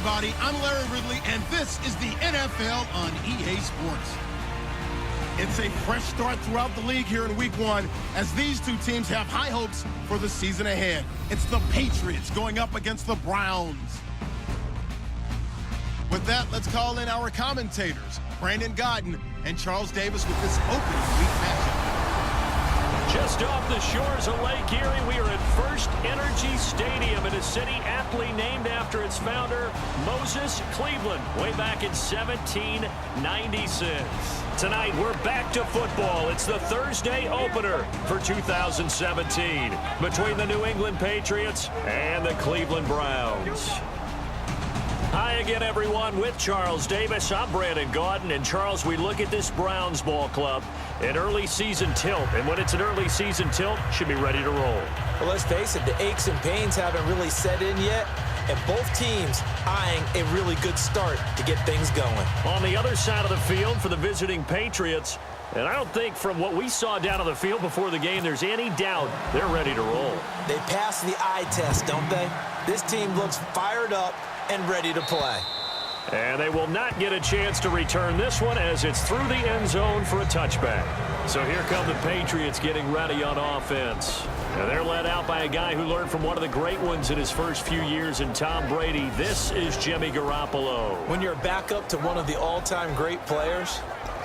everybody. I'm Larry Ridley, and this is the NFL on EA Sports. It's a fresh start throughout the league here in Week 1 as these two teams have high hopes for the season ahead. It's the Patriots going up against the Browns. With that, let's call in our commentators, Brandon Godden and Charles Davis, with this opening week matchup. Just off the shores of Lake Erie, we are at First Energy Stadium in a city aptly named after its founder, Moses Cleveland, way back in 1796. Tonight, we're back to football. It's the Thursday opener for 2017 between the New England Patriots and the Cleveland Browns. Hi again, everyone, with Charles Davis. I'm Brandon Godden. And, Charles, we look at this Browns ball club, an early season tilt. And when it's an early season tilt, should be ready to roll. Well, let's face it, the aches and pains haven't really set in yet. And both teams eyeing a really good start to get things going. On the other side of the field for the visiting Patriots, and I don't think from what we saw down on the field before the game there's any doubt they're ready to roll. They passed the eye test, don't they? This team looks fired up and ready to play. And they will not get a chance to return this one as it's through the end zone for a touchback. So here come the Patriots getting ready on offense. And they're led out by a guy who learned from one of the great ones in his first few years in Tom Brady. This is Jimmy Garoppolo. When you're back up to one of the all-time great players,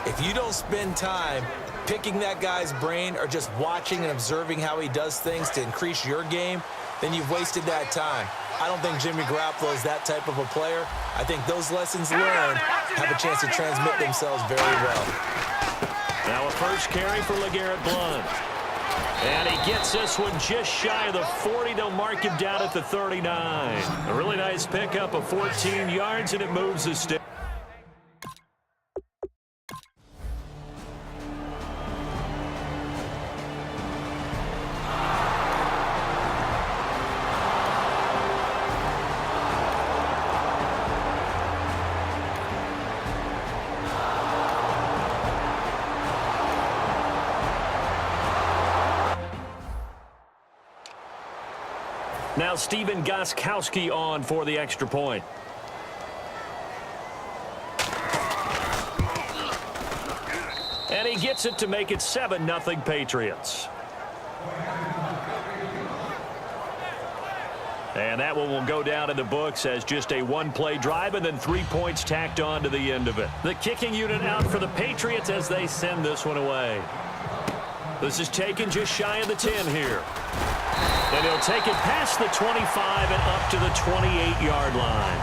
if you don't spend time picking that guy's brain or just watching and observing how he does things to increase your game, then you've wasted that time. I don't think Jimmy Garoppolo is that type of a player. I think those lessons learned have a chance to transmit themselves very well. Now a first carry for LeGarrette Blount. And he gets this one just shy of the 40. They'll mark him down at the 39. A really nice pickup of 14 yards, and it moves the stick. Now Stephen Gostkowski on for the extra point. And he gets it to make it 7-0 Patriots. And that one will go down in the books as just a one-play drive and then 3 points tacked on to the end of it. The kicking unit out for the Patriots as they send this one away. This is taken just shy of the 10 here. And he'll take it past the 25 and up to the 28-yard line.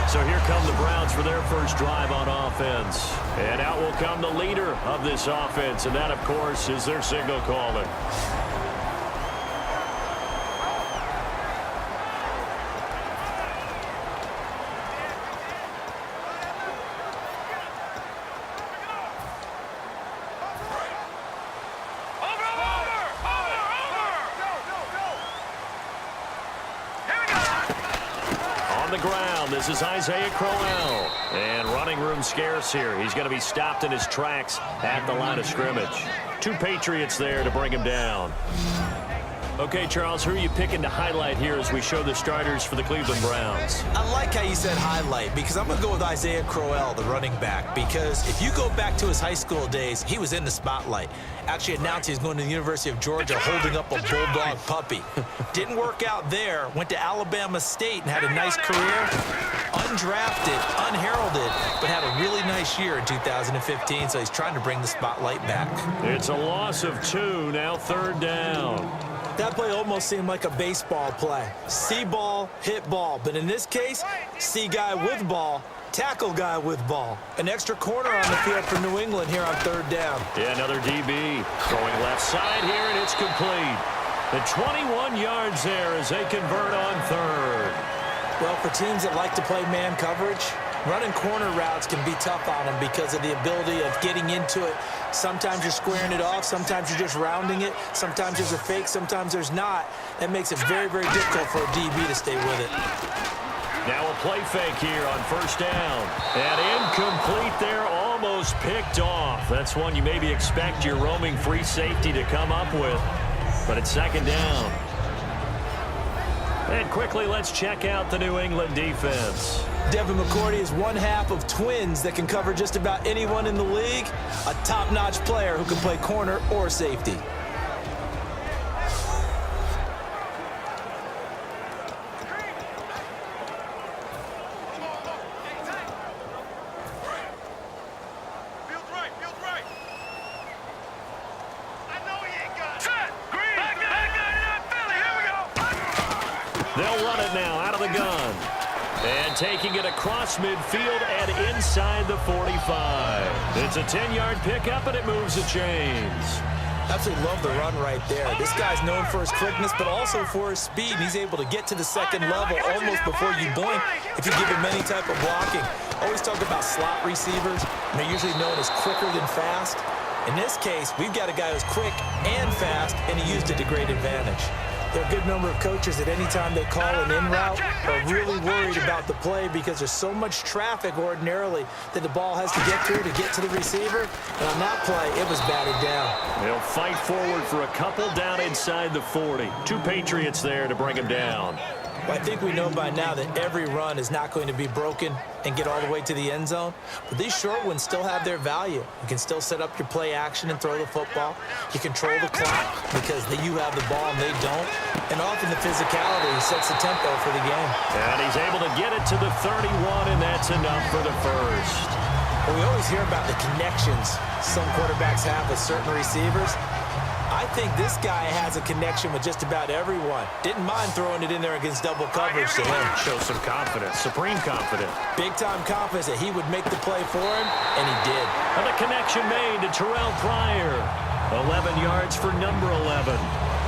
So here come the Browns for their first drive on offense. And out will come the leader of this offense, and that, of course, is their signal caller. This is Isaiah Crowell, and running room scarce here. He's going to be stopped in his tracks at the line of scrimmage. 2 Patriots there to bring him down. Okay, Charles, who are you picking to highlight here as we show the starters for the Cleveland Browns? I like how you said highlight because I'm going to go with Isaiah Crowell, the running back, because if you go back to his high school days, he was in the spotlight. Actually announced he was going to the University of Georgia holding up a bulldog puppy. Didn't work out there. Went to Alabama State and had a nice career. Undrafted, unheralded, but had a really nice year in 2015, so he's trying to bring the spotlight back. It's a loss of 2, now 3rd down. That play almost seemed like a baseball play. See ball, hit ball. But in this case, see guy with ball, tackle guy with ball. An extra corner on the field for New England here on 3rd down. Yeah, another DB going left side here, and it's complete. The 21 yards there as they convert on 3rd. Well, for teams that like to play man coverage, running corner routes can be tough on them because of the ability of getting into it. Sometimes you're squaring it off. Sometimes you're just rounding it. Sometimes there's a fake. Sometimes there's not. That makes it very, very difficult for a DB to stay with it. Now a play fake here on 1st down. And incomplete there, almost picked off. That's one you maybe expect your roaming free safety to come up with. But it's 2nd down. And quickly, let's check out the New England defense. Devin McCourty is one half of twins that can cover just about anyone in the league. A top-notch player who can play corner or safety. They'll run it now out of the gun. And taking it across midfield and inside the 45. It's a 10-yard pickup, and it moves the chains. Absolutely love the run right there. This guy's known for his quickness, but also for his speed. He's able to get to the second level almost before you blink if you give him any type of blocking. Always talk about slot receivers, and they're usually known as quicker than fast. In this case, we've got a guy who's quick and fast, and he used it to great advantage. There are a good number of coaches that any time they call an in route are really worried about the play because there's so much traffic ordinarily that the ball has to get through to get to the receiver. And on that play, it was batted down. They'll fight forward for a couple down inside the 40. 2 Patriots there to bring him down. Well, I think we know by now that every run is not going to be broken and get all the way to the end zone. But these short ones still have their value. You can still set up your play action and throw the football. You control the clock because you have the ball and they don't. And often the physicality sets the tempo for the game. And he's able to get it to the 31, and that's enough for the first. Well, we always hear about the connections some quarterbacks have with certain receivers. I think this guy has a connection with just about everyone. Didn't mind throwing it in there against double coverage to him. Shows some confidence, supreme confidence. Big-time confidence that he would make the play for him, and he did. And the connection made to Terrell Pryor. 11 yards for number 11.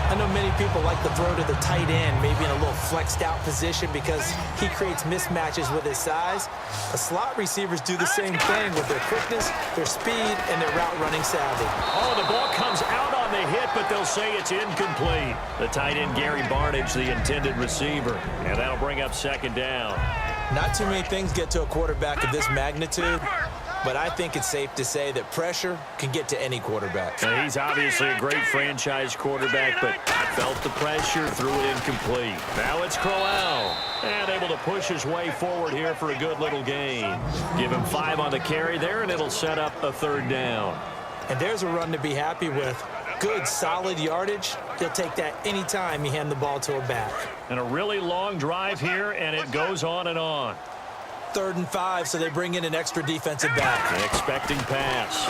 I know many people like to throw to the tight end, maybe in a little flexed-out position because he creates mismatches with his size. The slot receivers do the same thing with their quickness, their speed, and their route-running savvy. Oh, the ball comes out on the hit, but they'll say it's incomplete. The tight end, Gary Barnidge, the intended receiver. And that'll bring up second down. Not too many things get to a quarterback of this magnitude, but I think it's safe to say that pressure can get to any quarterback. Now, he's obviously a great franchise quarterback, but felt the pressure, threw it incomplete. Now it's Crowell, and able to push his way forward here for a good little gain. Give him 5 on the carry there, and it'll set up a third down. And there's a run to be happy with. Good, solid yardage. He'll take that anytime you hand the ball to a back. And a really long drive here, and it goes on and on. 3rd and 5, so they bring in an extra defensive back. An expecting pass.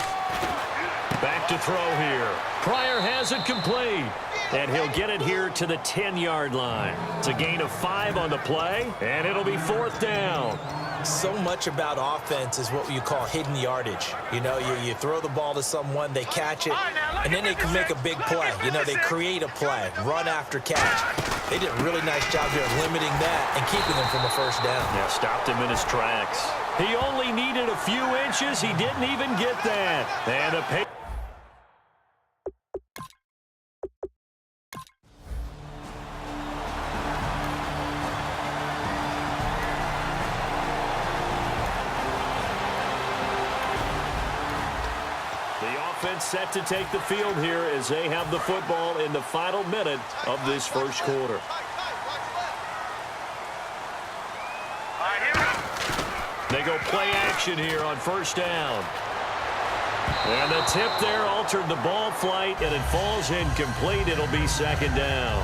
Back to throw here. Pryor has it complete. And he'll get it here to the 10-yard line. It's a gain of 5 on the play, and it'll be 4th down. So much about offense is what you call hidden yardage. You know, you throw the ball to someone, they catch it, and then they can make a big play. You know, they create a play, run after catch. They did a really nice job here of limiting that and keeping them from a first down. Yeah, stopped him in his tracks. He only needed a few inches. He didn't even get that. And the offense set to take the field here as they have the football in the final minute of this first quarter. They go play action here on first down. And the tip there altered the ball flight, and it falls incomplete. It'll be second down.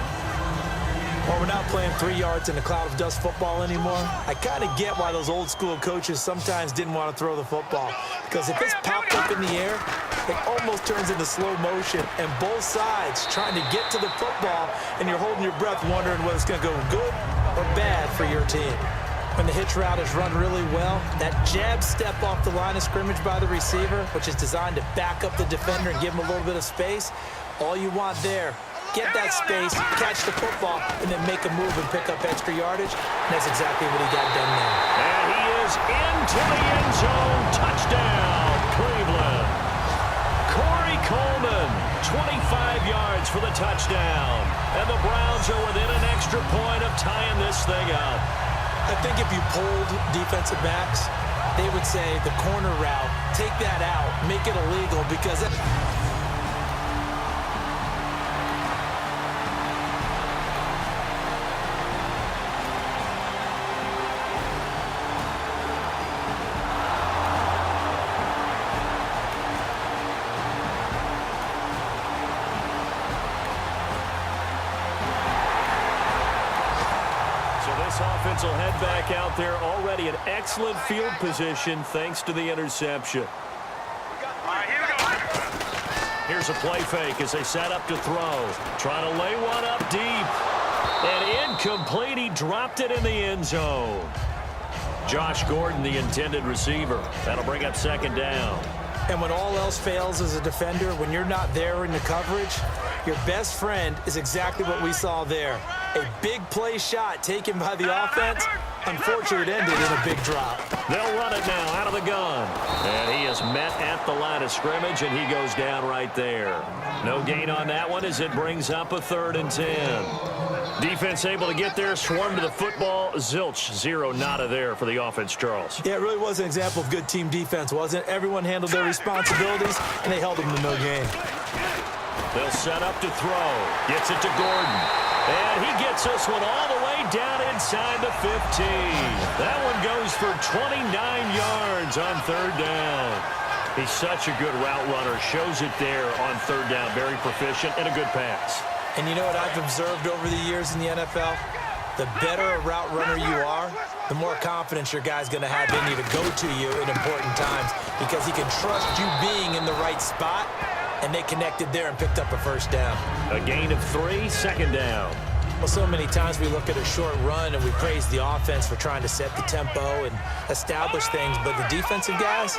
Well, we're not playing 3 yards in a cloud of dust football anymore. I kind of get why those old school coaches sometimes didn't want to throw the football. Because if it's popped up in the air, it almost turns into slow motion. And both sides trying to get to the football, and you're holding your breath wondering whether it's going to go good or bad for your team. When the hitch route is run really well, that jab step off the line of scrimmage by the receiver, which is designed to back up the defender and give him a little bit of space, all you want there, get that space, catch the football, and then make a move and pick up extra yardage. And that's exactly what he got done now. And he is into the end zone. Touchdown, Cleveland. Corey Coleman, 25 yards for the touchdown. And the Browns are within an extra point of tying this thing up. I think if you polled defensive backs, they would say the corner route, take that out, make it illegal because it... this offense will head back out there. Already an excellent field position thanks to the interception. Here's a play fake as they set up to throw. Trying to lay one up deep. And incomplete. He dropped it in the end zone. Josh Gordon, the intended receiver. That'll bring up second down. And when all else fails as a defender, when you're not there in the coverage, your best friend is exactly what we saw there. A big play shot taken by the offense. Unfortunately, it ended in a big drop. They'll run it now out of the gun. And he is met at the line of scrimmage, and he goes down right there. No gain on that one as it brings up a 3rd and 10. Defense able to get there, swarm to the football. Zilch, 0 nada there for the offense, Charles. Yeah, it really was an example of good team defense, wasn't it? Everyone handled their responsibilities, and they held them to no gain. They'll set up to throw. Gets it to Gordon. And he gets this one all the way down inside the 15. That one goes for 29 yards on 3rd down. He's such a good route runner. Shows it there on 3rd down. Very proficient and a good pass. And you know what I've observed over the years in the NFL? The better a route runner you are, the more confidence your guy's going to have in you to go to you in important times because he can trust you being in the right spot. And they connected there and picked up a 1st down. A gain of 3, 2nd down. Well, so many times we look at a short run and we praise the offense for trying to set the tempo and establish things, but the defensive guys,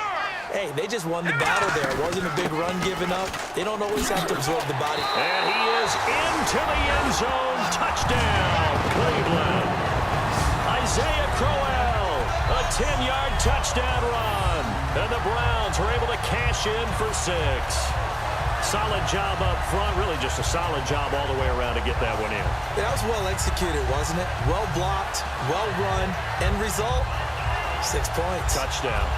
hey, they just won the battle there. It wasn't a big run given up. They don't always have to absorb the body. And he is into the end zone. Touchdown, Cleveland. Isaiah Crowell, a 10-yard touchdown run. And the Browns were able to cash in for 6. Solid job up front. Really just a solid job all the way around to get that one in. That was well executed, wasn't it? Well blocked, well run. End result, 6 points. Touchdown.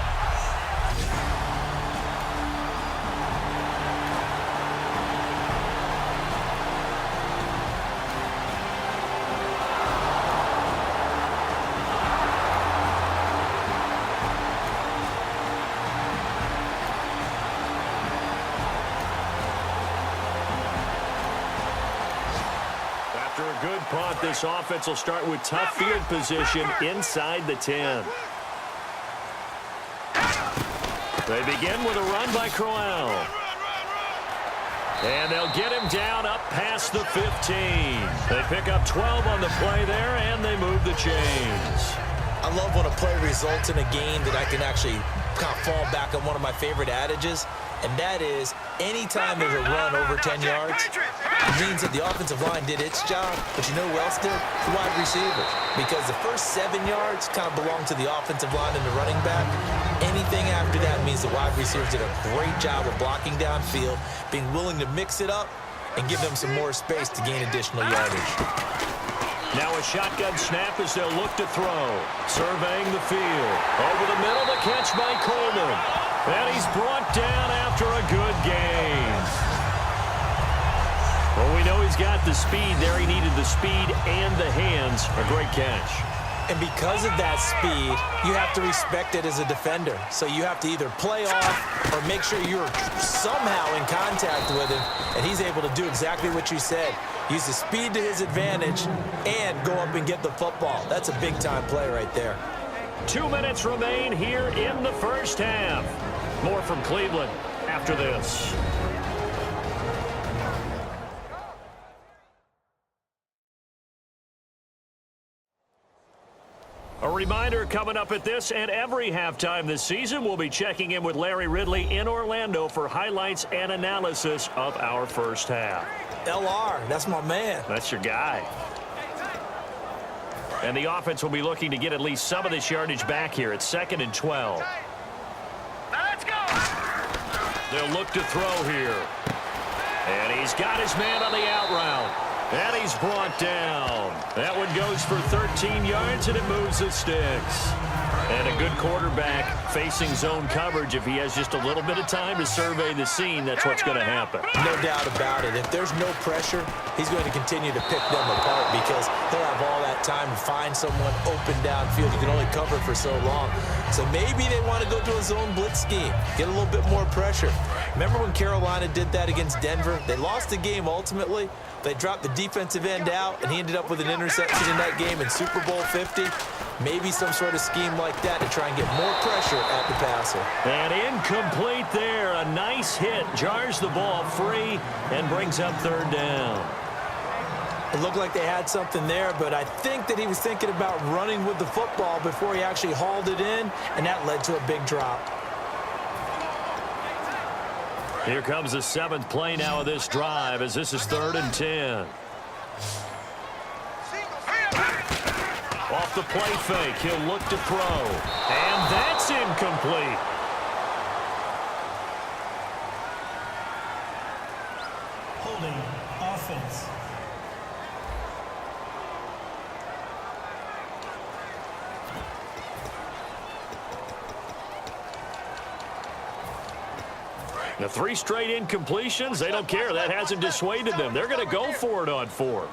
Good punt. This offense will start with tough field position inside the 10. They begin with a run by Crowell. And they'll get him down up past the 15. They pick up 12 on the play there, and they move the chains. I love when a play results in a gain that I can actually kind of fall back on one of my favorite adages, and that is anytime there's a run over 10 yards, it means that the offensive line did its job, but you know who else did? The wide receivers. Because the first 7 yards kind of belong to the offensive line and the running back. Anything after that means the wide receivers did a great job of blocking downfield, being willing to mix it up, and give them some more space to gain additional yardage. Now a shotgun snap as they'll look to throw. Surveying the field. Over the middle, the catch by Coleman. And he's brought down after a good gain. Well, we know he's got the speed there. He needed the speed and the hands. A great catch. And because of that speed, you have to respect it as a defender. So you have to either play off or make sure you're somehow in contact with him. And he's able to do exactly what you said. Use the speed to his advantage and go up and get the football. That's a big-time play right there. 2 minutes remain here in the first half. More from Cleveland after this. A reminder coming up at this and every halftime this season, we'll be checking in with Larry Ridley in Orlando for highlights and analysis of our first half. LR, that's my man. That's your guy. And the offense will be looking to get at least some of this yardage back here. It's 2nd and 12. Let's go. They'll look to throw here. And he's got his man on the out route. And he's brought down. That one goes for 13 yards, and it moves the sticks. And a good quarterback facing zone coverage. If he has just a little bit of time to survey the scene, that's what's going to happen. No doubt about it. If there's no pressure, he's going to continue to pick them apart because he'll have all that time to find someone open downfield. You can only cover for so long. So maybe they want to go to a zone blitz scheme, get a little bit more pressure. Remember when Carolina did that against Denver? They lost the game ultimately, They dropped the defensive end out, and he ended up with an interception in that game in Super Bowl 50. Maybe some sort of scheme like that to try and get more pressure at the passer. And incomplete there. A nice hit. Jars the ball free and brings up third down. It looked like they had something there, but I think that he was thinking about running with the football before he actually hauled it in, and that led to a big drop. Here comes the 7th play now of this drive as this is 3rd and 10. Off the play fake, he'll look to throw. And that's incomplete. Holding offense. The 3 straight incompletions, they don't care. That hasn't dissuaded them. They're going to go for it on 4th.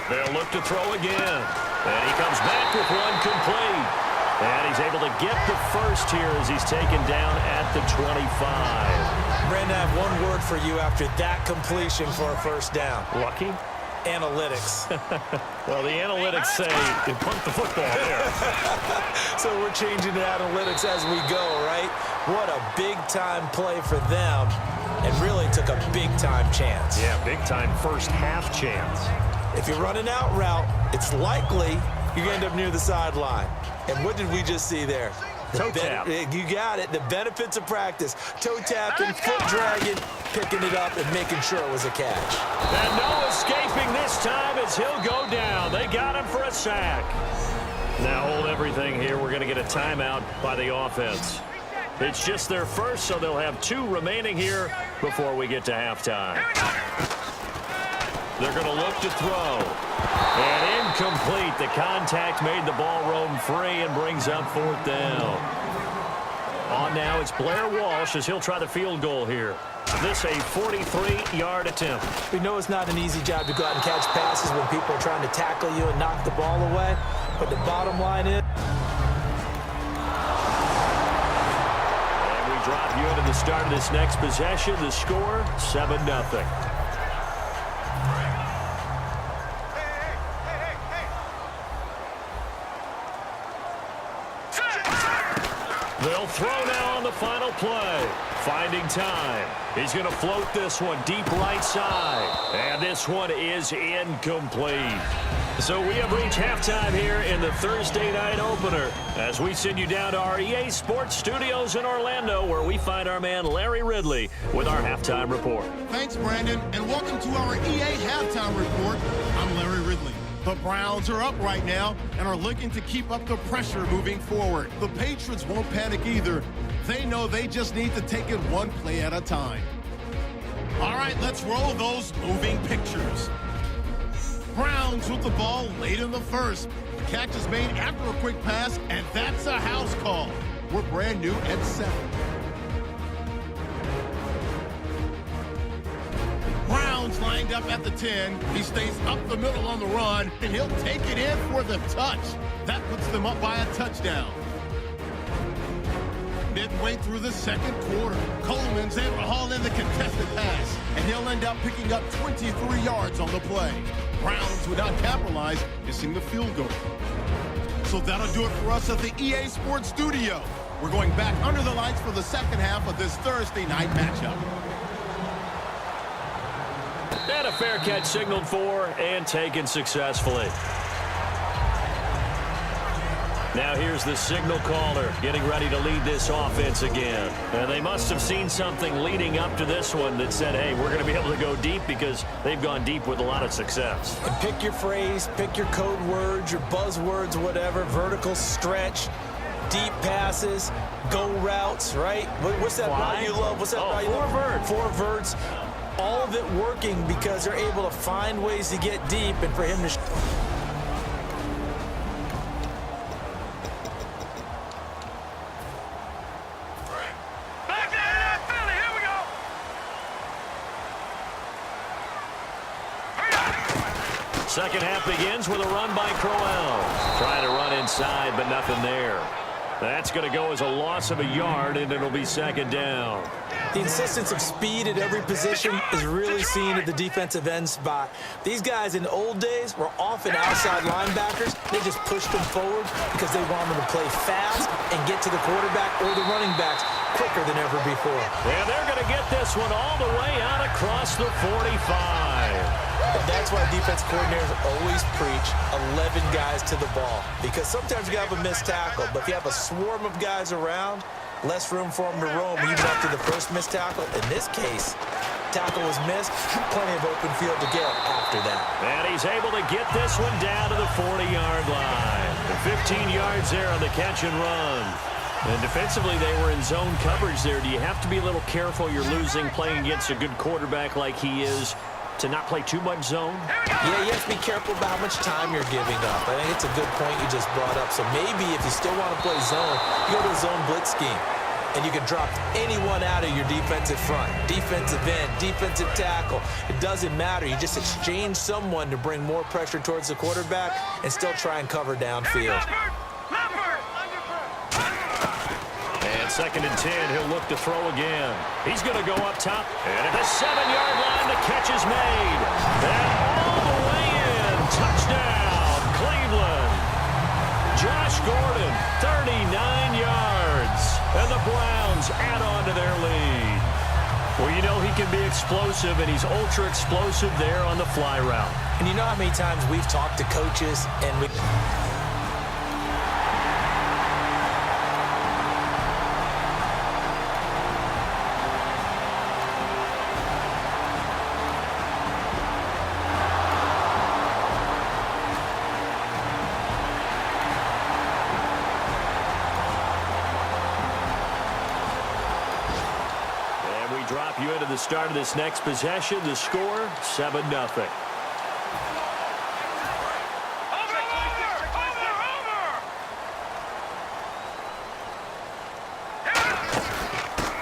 They'll look to throw again. And he comes back with one complete. And he's able to get the first here as he's taken down at the 25. Brandon, I have one word for you after that completion for a first down. Lucky? Analytics. Well, the analytics say you punt the football there. So we're changing to analytics as we go, right? What a big-time play for them, and really took a big-time chance. Yeah, big-time first half chance. If you're running out route, it's likely you're going to end up near the sideline. And what did we just see there? Toe tap. You got it. The benefits of practice. Toe tapping, foot dragging, picking it up, and making sure it was a catch. And no escaping this time as he'll go down. They got him for a sack. Now hold everything here. We're going to get a timeout by the offense. It's just their first, so they'll have 2 remaining here before we get to halftime. They're going to look to throw. And incomplete. The contact made the ball roam free and brings up 4th down. On now, it's Blair Walsh as he'll try the field goal here. This a 43-yard attempt. We know it's not an easy job to go out and catch passes when people are trying to tackle you and knock the ball away. But the bottom line is... And we drop you into the start of this next possession. The score, 7-0. They'll throw now on the final play. Finding time. He's going to float this one deep right side. And this one is incomplete. So we have reached halftime here in the Thursday night opener as we send you down to our EA Sports Studios in Orlando where we find our man Larry Ridley with our halftime report. Thanks, Brandon, and welcome to our EA Halftime Report. I'm Larry Ridley. The Browns are up right now and are looking to keep up the pressure moving forward. The Patriots won't panic either. They know they just need to take it one play at a time. All right, let's roll those moving pictures. Browns with the ball late in the first. The catch is made after a quick pass, and that's a house call. We're brand new at 7. Browns lined up at the 10. He stays up the middle on the run, and he'll take it in for the touch. That puts them up by a touchdown. Midway through the second quarter, Coleman's able to haul in the contested pass, and he'll end up picking up 23 yards on the play. Browns would not capitalize, missing the field goal. So that'll do it for us at the EA Sports Studio. We're going back under the lights for the second half of this Thursday night matchup. And a fair catch signaled for and taken successfully. Now here's the signal caller getting ready to lead this offense again. And they must have seen something leading up to this one that said, hey, we're going to be able to go deep because they've gone deep with a lot of success. And pick your phrase, pick your code words, your buzzwords, whatever, vertical stretch, deep passes, go routes, right? What's that route you love? What's that route you love? 4 verts. 4 verts. All of it working because they're able to find ways to get deep and for him to... Second half begins with a run by Crowell. Trying to run inside, but nothing there. That's going to go as a loss of a yard, and it'll be second down. The insistence of speed at every position is really seen at the defensive end spot. These guys in the old days were often outside linebackers. They just pushed them forward because they wanted to play fast and get to the quarterback or the running backs quicker than ever before. And they're going to get this one all the way out across the 45. And that's why defense coordinators always preach 11 guys to the ball. Because sometimes you have a missed tackle, but if you have a swarm of guys around, less room for them to roam even after the first missed tackle. In this case, tackle was missed, plenty of open field to get after that. And he's able to get this one down to the 40-yard line. 15 yards there on the catch and run. And defensively, they were in zone coverage there. Do you have to be a little careful? You're losing playing against a good quarterback like he is to not play too much zone? Yeah, you have to be careful about how much time you're giving up. I think it's a good point you just brought up. So maybe if you still want to play zone, you go to a zone blitz scheme. And you can drop anyone out of your defensive front. Defensive end, defensive tackle. It doesn't matter. You just exchange someone to bring more pressure towards the quarterback and still try and cover downfield. And second and 10, he'll look to throw again. He's going to go up top. And at the 7-yard line, the catch is made. And all the way in. Touchdown, Cleveland. Josh Gordon, 39 yards. And the Browns add on to their lead. Well, you know he can be explosive, and he's ultra-explosive there on the fly route. And you know how many times we've talked to coaches and we... Drop you into the start of this next possession. The score, 7-0.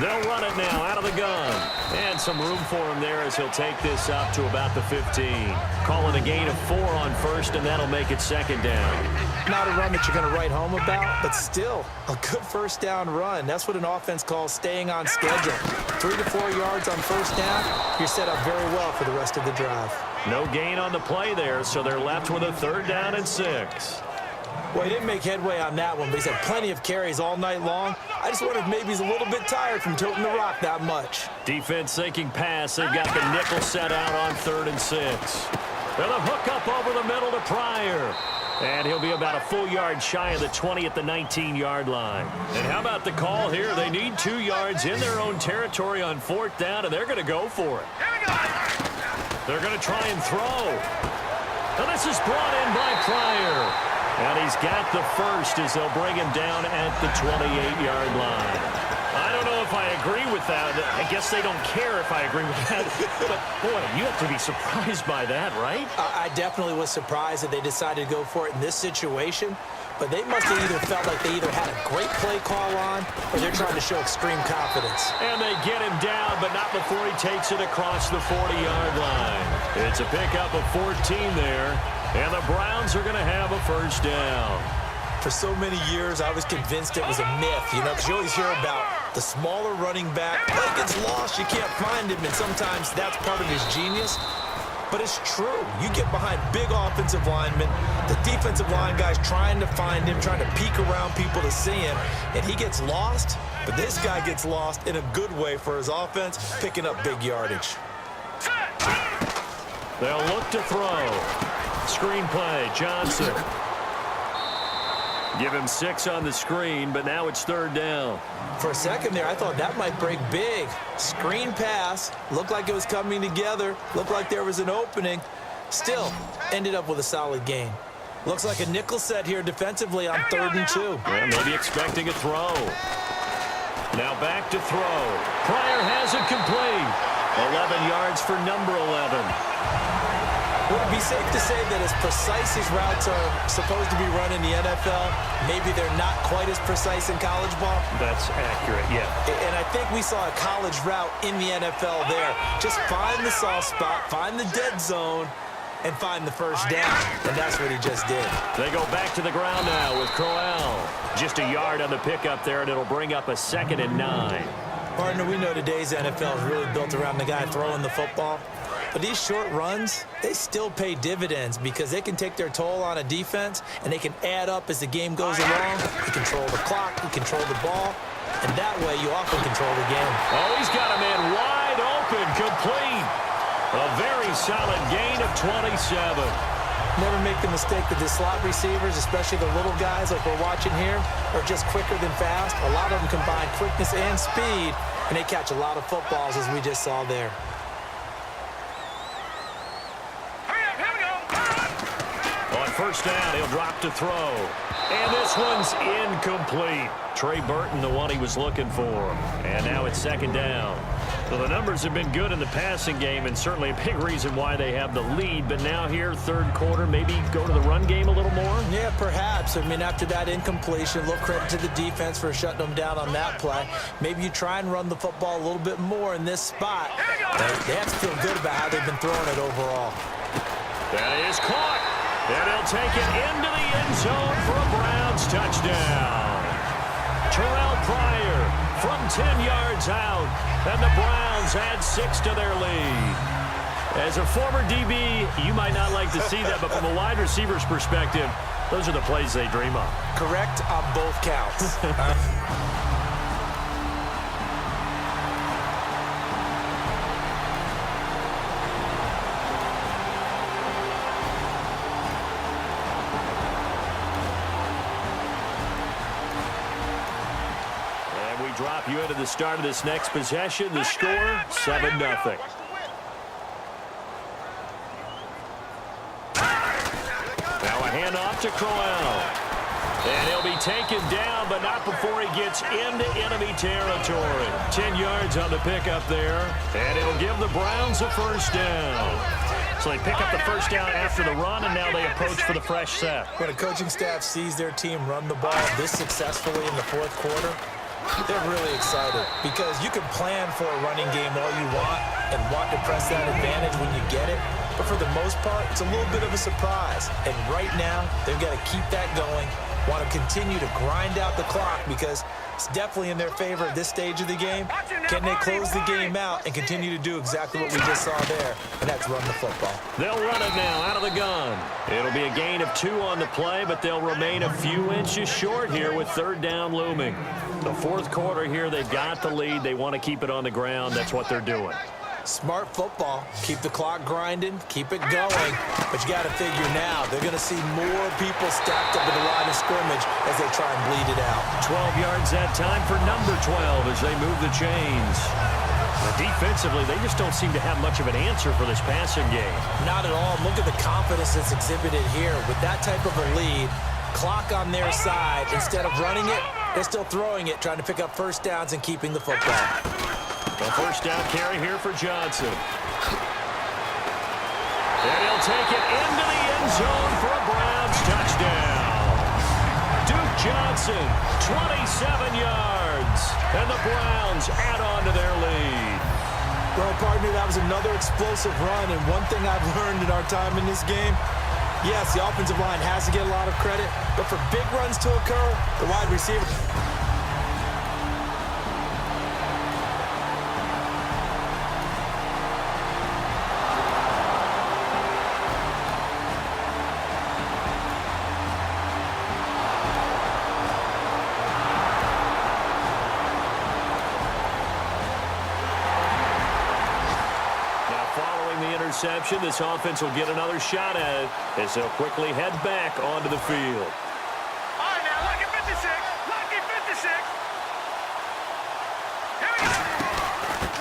They'll run it now out of the gun. And some room for him there as he'll take this up to about the 15. Calling a gain of 4 on first, and that'll make it second down. Not a run that you're going to write home about, but still a good first down run. That's what an offense calls staying on schedule. 3 to 4 yards on first down, you're set up very well for the rest of the drive. No gain on the play there, so they're left with a 3rd down and 6. Well, he didn't make headway on that one, but he's had plenty of carries all night long. I just wondered maybe he's a little bit tired from toting the rock that much. Defense thinking pass. They've got the nickel set out on 3rd and 6. And a hook up over the middle to Pryor. And he'll be about a full yard shy of the 20 at the 19-yard line. And how about the call here? They need 2 yards in their own territory on 4th down, and they're going to go for it. They're going to try and throw. And this is brought in by Pryor. And he's got the first as they'll bring him down at the 28-yard line. I don't know if I agree with that. I guess they don't care if I agree with that. But, boy, you have to be surprised by that, right? I definitely was surprised that they decided to go for it in this situation. But they must have either felt like they either had a great play call on or they're trying to show extreme confidence. And they get him down, but not before he takes it across the 40-yard line. It's a pickup of 14 there. And the Browns are going to have a first down. For so many years, I was convinced it was a myth, you know, because you always hear about the smaller running back. Play gets lost, you can't find him, and sometimes that's part of his genius. But it's true. You get behind big offensive linemen, the defensive line guys trying to find him, trying to peek around people to see him, and he gets lost. But this guy gets lost in a good way for his offense, picking up big yardage. They'll look to throw. Screen play, Johnson. Give him 6 on the screen, but now it's 3rd down. For a second there, I thought that might break big. Screen pass, looked like it was coming together, looked like there was an opening. Still, ended up with a solid gain. Looks like a nickel set here defensively on 3rd and 2. Well, maybe expecting a throw. Now back to throw. Pryor has it complete. 11 yards for number 11. Would it be safe to say that as precise as routes are supposed to be run in the NFL, maybe they're not quite as precise in college ball? That's accurate, yeah. And I think we saw a college route in the NFL there. Just find the soft spot, find the dead zone, and find the first down, and that's what he just did. They go back to the ground now with Crowell. Just a yard on the pickup there, and it'll bring up a 2nd and 9. Partner, we know today's NFL is really built around the guy throwing the football. But these short runs, they still pay dividends because they can take their toll on a defense, and they can add up as the game goes along. You control the clock, you control the ball, and that way you often control the game. Oh, he's got a man wide open, complete. A very solid gain of 27. Never make the mistake that the slot receivers, especially the little guys like we're watching here, are just quicker than fast. A lot of them combine quickness and speed, and they catch a lot of footballs, as we just saw there. On first down, he'll drop to throw. And this one's incomplete. Trey Burton, the one he was looking for. And now it's 2nd down. So the numbers have been good in the passing game, and certainly a big reason why they have the lead. But now here, 3rd quarter, maybe go to the run game a little more? Yeah, perhaps. I mean, after that incompletion, a little credit to the defense for shutting them down on that play. Maybe you try and run the football a little bit more in this spot. They have to feel good about how they've been throwing it overall. That is caught. And he'll take it into the end zone for a Browns touchdown. Terrell Pryor from 10 yards out, and the Browns add 6 to their lead. As a former DB, you might not like to see that, but from a wide receiver's perspective, those are the plays they dream of. Correct on both counts. Drop you into the start of this next possession. The score, 7-0. Now a handoff to Crowell. And he'll be taken down, but not before he gets into enemy territory. 10 yards on the pickup there. And it'll give the Browns a first down. So they pick up the first down after the run, and now they approach for the fresh set. When a coaching staff sees their team run the ball this successfully in the 4th quarter, they're really excited because you can plan for a running game all you want and want to press that advantage when you get it. But for the most part, it's a little bit of a surprise. And right now, they've got to keep that going, want to continue to grind out the clock because it's definitely in their favor at this stage of the game. Can they close the game out and continue to do exactly what we just saw there, and that's run the football. They'll run it now out of the gun. It'll be a gain of 2 on the play, but they'll remain a few inches short here with 3rd down looming. The 4th quarter here, they've got the lead. They want to keep it on the ground. That's what they're doing. Smart football. Keep the clock grinding. Keep it going. But you got to figure now, they're going to see more people stacked up at the line of scrimmage as they try and bleed it out. 12 yards that time for number 12 as they move the chains. But defensively, they just don't seem to have much of an answer for this passing game. Not at all. Look at the confidence that's exhibited here. With that type of a lead, clock on their side, instead of running it, they're still throwing it, trying to pick up first downs and keeping the football. A first down carry here for Johnson. And he'll take it into the end zone for a Browns touchdown. Duke Johnson, 27 yards. And the Browns add on to their lead. Well, partner, that was another explosive run. And one thing I've learned in our time in this game, yes, the offensive line has to get a lot of credit. But for big runs to occur, the wide receiver... This offense will get another shot at it as they'll quickly head back onto the field. All right, now, lucky 56. Lucky 56. Here we go.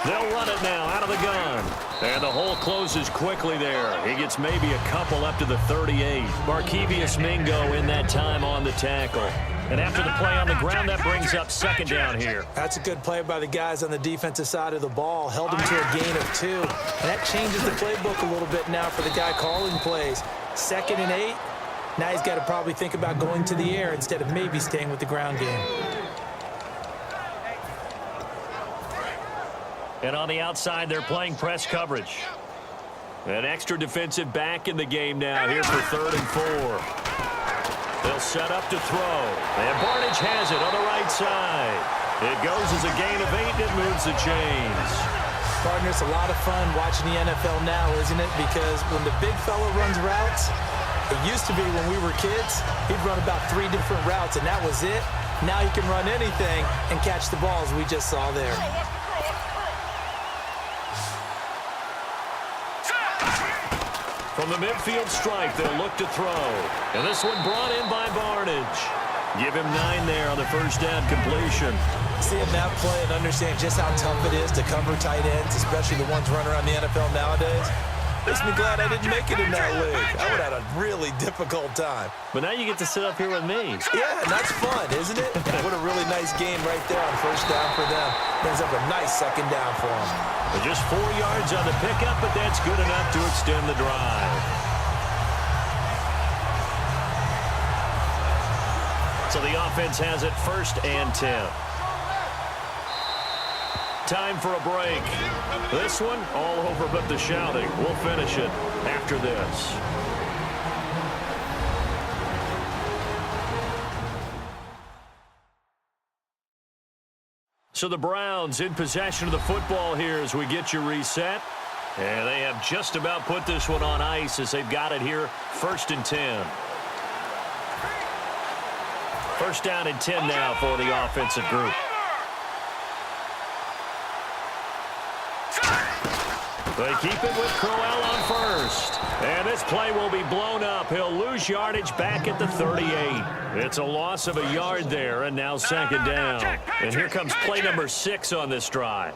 They'll run it now out of the gun. And the hole closes quickly there. He gets maybe a couple up to the 38. Markevius Mingo in that time on the tackle. And after the play on the ground, that brings up 2nd down here. That's a good play by the guys on the defensive side of the ball. Held him to a gain of 2. And that changes the playbook a little bit now for the guy calling plays. 2nd and 8. Now he's got to probably think about going to the air instead of maybe staying with the ground game. And on the outside, they're playing press coverage. An extra defensive back in the game now here for 3rd and 4. They'll set up to throw. And Barnidge has it on the right side. It goes as a gain of 8 and it moves the chains. Partner, it's a lot of fun watching the NFL now, isn't it? Because when the big fella runs routes, it used to be when we were kids, he'd run about 3 different routes, and that was it. Now he can run anything and catch the balls we just saw there. From the midfield stripe, they'll look to throw. And this one brought in by Barnidge. Give him 9 there on the first down completion. Seeing that play and understand just how tough it is to cover tight ends, especially the ones running around the NFL nowadays, makes me glad I didn't make it in that league. I would have had a really difficult time. But now you get to sit up here with me. Yeah, and that's fun, isn't it? What a really nice game right there on first down for them. Brings up a nice second down for them. Just 4 yards on the pickup, but that's good enough to extend the drive. So the offense has it 1st and 10. Time for a break. This one, all over but the shouting. We'll finish it after this. So the Browns in possession of the football here as we get you reset. And they have just about put this one on ice as they've got it here 1st and 10. 1st down and 10 now for the offensive group. They keep it with Crowell on first. And this play will be blown up. He'll lose yardage back at the 38. It's a loss of a yard there, and now 2nd down. And here comes play number 6 on this drive.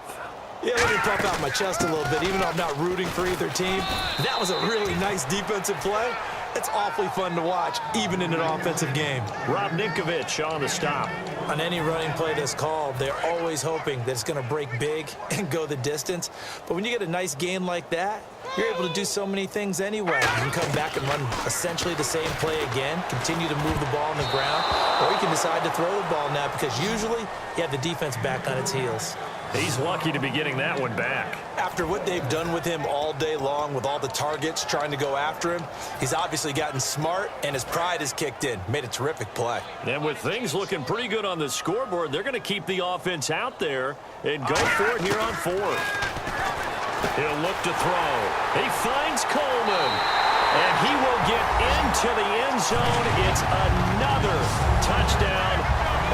Yeah, let me puff out my chest a little bit, even though I'm not rooting for either team. That was a really nice defensive play. It's awfully fun to watch, even in an offensive game. Rob Ninkovich on the stop. On any running play that's called, they're always hoping that it's going to break big and go the distance. But when you get a nice gain like that, you're able to do so many things anyway. You can come back and run essentially the same play again, continue to move the ball on the ground, or you can decide to throw the ball now because usually you have the defense back on its heels. He's lucky to be getting that one back. After what they've done with him all day long with all the targets trying to go after him, he's obviously gotten smart and his pride has kicked in. Made a terrific play. And with things looking pretty good on the scoreboard, they're going to keep the offense out there and go for it here on 4th. He'll look to throw. He finds Coleman. And he will get into the end zone. It's another touchdown.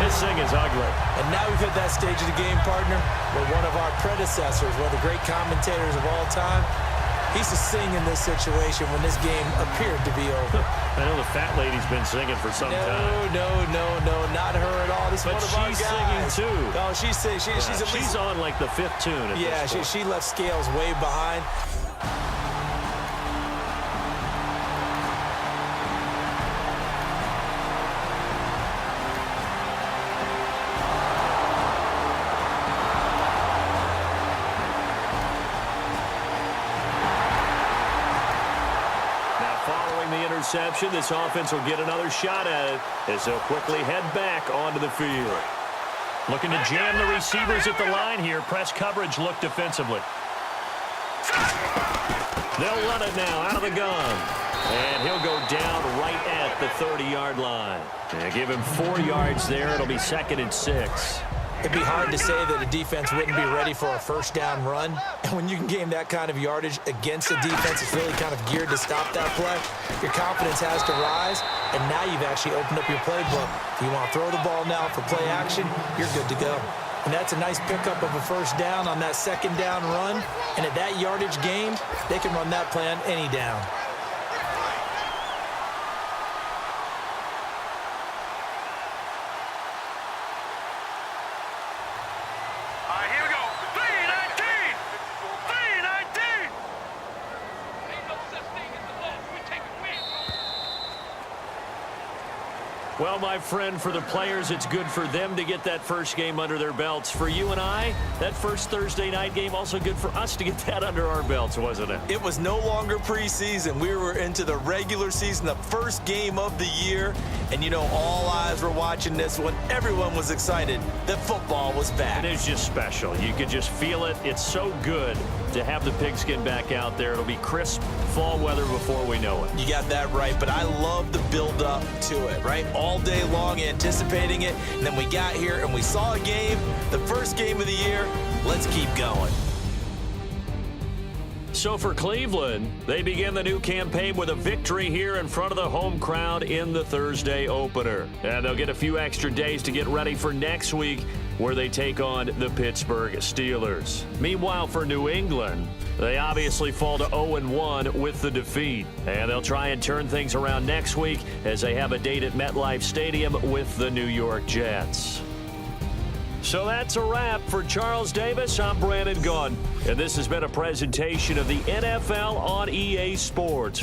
This thing is ugly. And now we've hit that stage of the game, partner, where one of our predecessors, one of the great commentators of all time, he used to sing in this situation when this game appeared to be over. I know the fat lady's been singing for some time. No, not her at all. This is but one of our guys. she's singing too. No, she's at least she's on like the 5th tune. Yeah, she left Scales way behind. Interception. This offense will get another shot at it as they'll quickly head back onto the field. Looking to jam the receivers at the line here. Press coverage look defensively. They'll run it now out of the gun. And he'll go down right at the 30-yard line. And give him 4 yards there. It'll be 2nd and 6. It'd be hard to say that a defense wouldn't be ready for a first down run. And when you can gain that kind of yardage against a defense that's really kind of geared to stop that play, your confidence has to rise, and now you've actually opened up your playbook. If you want to throw the ball now for play action, you're good to go. And that's a nice pickup of a first down on that 2nd down run. And at that yardage gained, they can run that play on any down. Well, my friend, for the players, it's good for them to get that first game under their belts. For you and I, that first Thursday night game, also good for us to get that under our belts, wasn't it? It was no longer preseason. We were into the regular season, the first game of the year, And you know, all eyes were watching this when everyone was excited that football was back. It is just special. You could just feel it. It's so good to have the pigskin back out there. It'll be crisp fall weather before we know it. You got that right, but I love the build-up to it, right? All day long anticipating it, and then we got here and we saw a game, the first game of the year. Let's keep going. So for Cleveland, they begin the new campaign with a victory here in front of the home crowd in the Thursday opener. And they'll get a few extra days to get ready for next week, where they take on the Pittsburgh Steelers. Meanwhile, for New England, they obviously fall to 0-1 with the defeat. And they'll try and turn things around next week as they have a date at MetLife Stadium with the New York Jets. So that's a wrap. For Charles Davis, I'm Brandon Gunn, and this has been a presentation of the NFL on EA Sports.